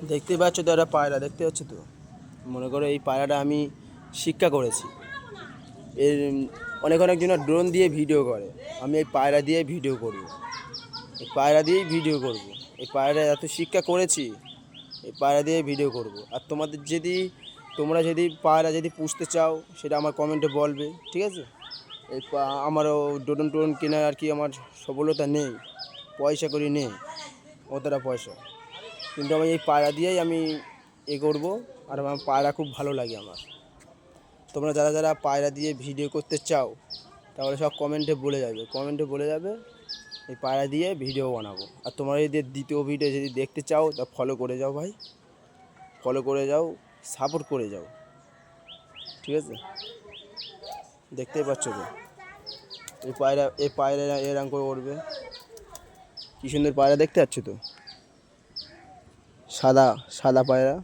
দেখতেই পাচ্ছ তো, একটা পায়রা দেখতে পাচ্ছ তো। মনে করো এই পায়রাটা আমি শিক্ষা করেছি। এর অনেক অনেকজনের ড্রোন দিয়ে ভিডিও করে, আমি এই পায়রা দিয়ে ভিডিও করব। এই পায়রা দিয়েই ভিডিও করব। এই পায়রা এত শিক্ষা করেছি, এই পায়রা দিয়ে ভিডিও করব। আর তোমাদের যদি তোমরা পায়রা পুষতে চাও, সেটা আমার কমেন্টে বলবে, ঠিক আছে? আমারও ড্রোন টোন কেনার আর কি আমার সফলতা নেই, পয়সা করি নেই অতটা পয়সা, কিন্তু আমি এই পায়রা দিয়েই আমি করবো। আর আমার পায়রা খুব ভালো লাগে আমার। তোমরা যারা যারা পায়রা দিয়ে ভিডিও করতে চাও, তাহলে সব কমেন্টে বলে যাবে এই পায়রা দিয়ে ভিডিও বানাবো। আর তোমরা যদি দ্বিতীয় ভিডিও যদি দেখতে চাও, তা ফলো করে যাও ভাই, ফলো করে যাও, সাপোর্ট করে যাও, ঠিক আছে? দেখতেই পাচ্ছ তো, এই পায়রা এরকম করে উড়বে। কী সুন্দর পায়রা দেখতে পাচ্ছ তো, সাদা সাদা পায়রা।